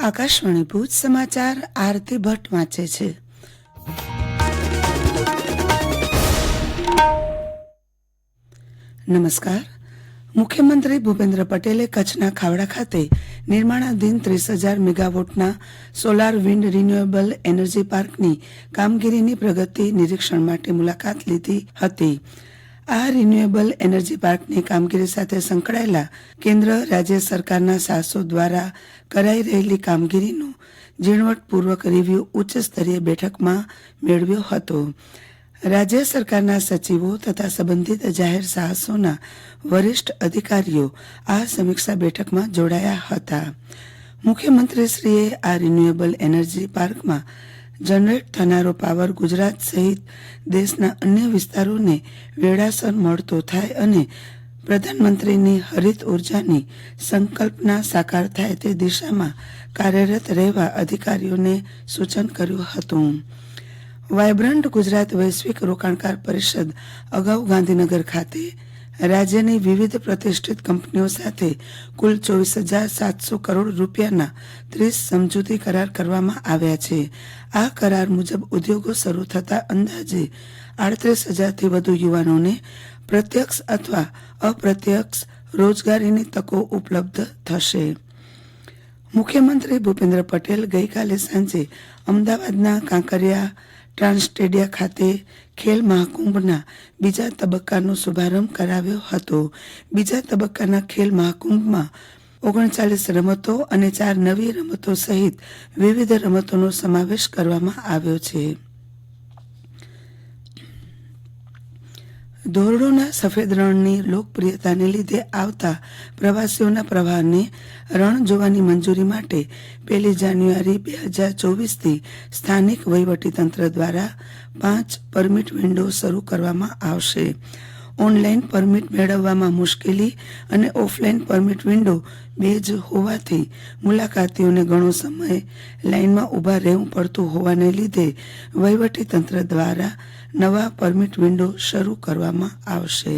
આકાશવાણી ભુજ સમાચાર આરતી ભટ્ટ વાંચે છે. નમસ્કાર. મુખ્યમંત્રી ભૂપેન્દ્ર પટેલે કચ્છના ખાવડા ખાતે નિર્માણાધીન 30,000 મેગાવોટના સોલાર વિન્ડ રિન્યુએબલ એનર્જી પાર્કની કામગીરીની પ્રગતિ નિરીક્ષણ માટે મુલાકાત લીધી હતી. આ રિન્યુએબલ એનર્જી પાર્કની કામગીરી સાથે સંકળાયેલા કેન્દ્ર રાજ્ય સરકારના સાહસો દ્વારા કરાઈ રહેલી કામગીરીનો ઝીણવટપૂર્વક રિવ્યુ ઉચ્ચ સ્તરીય બેઠકમાં મેળવ્યો હતો. રાજ્ય સરકારના સચિવો તથા સંબંધિત જાહેર સાહસોના વરિષ્ઠ અધિકારીઓ આ સમીક્ષા બેઠકમાં જોડાયા હતા. મુખ્યમંત્રીશ્રીએ આ રિન્યુએબલ એનર્જી પાર્કમાં જનરેટ થનારો પાવર ગુજરાત સહિત દેશના અન્ય વિસ્તારોને વેળાસર મળતો થાય અને પ્રધાનમંત્રીની હરિત ઉર્જાની સંકલ્પના સાકાર થાય તે દિશામાં કાર્યરત રહેવા અધિકારીઓને સૂચન કર્યું હતું. વાયબ્રન્ટ ગુજરાત વૈશ્વિક રોકાણકાર પરિષદ અગાઉ ગાંધીનગર ખાતે રાજ્યની વિવિધ પ્રતિષ્ઠિત કંપનીઓ સાથે કુલ 24,700 કરોડ રૂપિયાના 30 સમજૂતી કરાર કરવામાં આવ્યા છે. આ કરાર મુજબ ઉદ્યોગો શરૂ થતા અંદાજે 38,000થી વધુ યુવાનોને પ્રત્યક્ષ અથવા અપ્રત્યક્ષ રોજગારીની તકો ઉપલબ્ધ થશે. મુખ્યમંત્રી ભૂપેન્દ્ર પટેલ ગઈકાલે સાંજે અમદાવાદના કાંકરિયા ટ્રાન્સસ્ટેડિયા ખાતે ખેલ મહાકુંભના બીજા તબક્કાનો શુભારંભ કરાવ્યો હતો. બીજા તબક્કાના ખેલ મહાકુંભમાં 39 રમતો અને 4 નવી રમતો સહિત વિવિધ રમતોનો સમાવેશ કરવામાં આવ્યો છે. ધોરડોના સફેદ રણની લોકપ્રિયતાને લીધે આવતા પ્રવાસીઓના પ્રવાહને રણ જોવાની મંજૂરી માટે 1 જાન્યુઆરી 2024થી સ્થાનિક વહીવટીતંત્ર દ્વારા 5 પરમિટ વિન્ડો શરૂ કરવામાં આવશે. ઓનલાઈન પરમિટ મેળવવામાં મુશ્કેલી અને ઓફલાઈન પરમિટ વિન્ડો 2 જ હોવાથી મુલાકાતીઓને ઘણો સમય લાઈનમાં ઊભા રહેવું પડતું હોવાને લીધે વહીવટીતંત્ર દ્વારા નવા પરમિટ વિન્ડો શરૂ કરવામાં આવશે.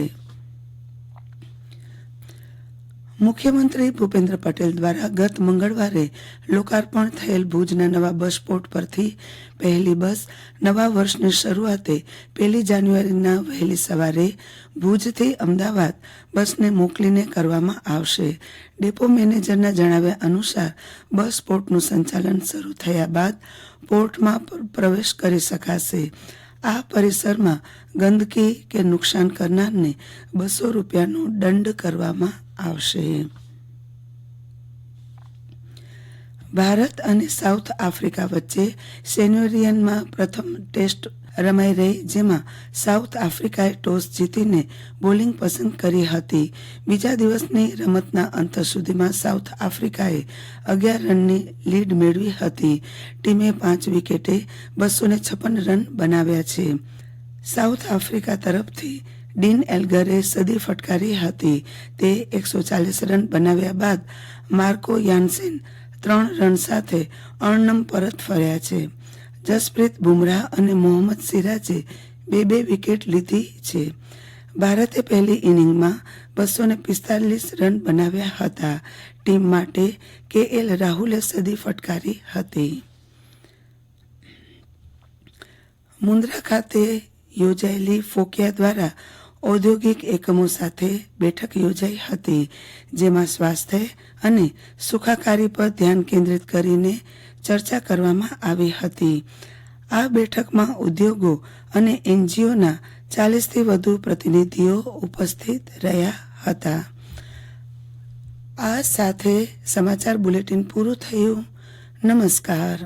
મુખ્યમંત્રી ભૂપેન્દ્ર પટેલ દ્વારા ગત મંગળવારે લોકાર્પણ થયેલ ભુજના નવા બસ પોર્ટ પરથી પહેલી બસ નવા વર્ષની શરૂઆતે 1 જાન્યુઆરીના વહેલી સવારે ભુજથી અમદાવાદ બસને મોકલીને કરવામાં આવશે. ડેપો મેનેજરના જણાવ્યા અનુસાર બસ પોર્ટનું સંચાલન શરૂ થયા બાદ પોર્ટમાં પ્રવેશ કરી શકાશે. આ પરિસરમાં ગંદકી કે નુકસાન કરનારને 200 રૂપિયાનો દંડ કરવામાં આવશે. ભારત અને સાઉથ આફ્રિકા વચ્ચે સેન્યોરિયનમાં પ્રથમ ટેસ્ટ રમાઈ રહી, જેમાં સાઉથ આફ્રિકાએ ટોસ જીતીને બોલિંગ પસંદ કરી હતી. બીજા દિવસની રમતના અંત સુધીમાં સાઉથ આફ્રિકાએ 11 રનની લીડ મેળવી હતી. ટીમે 5 વિકેટે 256 રન બનાવ્યા છે. સાઉથ આફ્રિકા તરફથી ડીન એલ્ગરે સદી ફટકારી હતી. તે 140 રન બનાવ્યા બાદ માર્કો યાન્સેન 3 રન સાથે અણનમ પરત ફર્યા છે. જસપ્રીત બુમરાહ અને મોહમ્મદ સિરાજે 2 વિકેટ લીધી છે. ભારતે પહેલી ઇનિંગમાં 245 રન બનાવ્યા હતા. ટીમ માટે KL રાહુલે સદી ફટકારી હતી. મુન્દ્રા ખાતે યોજાયેલી ફોકિયા દ્વારા ઔદ્યોગિક એકમો સાથે બેઠક યોજાઈ હતી, જેમાં સ્વાસ્થ્ય અને સુખાકારી પર ધ્યાન કેન્દ્રિત કરીને ચર્ચા કરવામાં આવી હતી. આ બેઠકમાં ઉદ્યોગો અને NGOના 40થી વધુ પ્રતિનિધિઓ ઉપસ્થિત રહ્યા હતા. આ સાથે સમાચાર બુલેટિન પૂરું થયું. નમસ્કાર.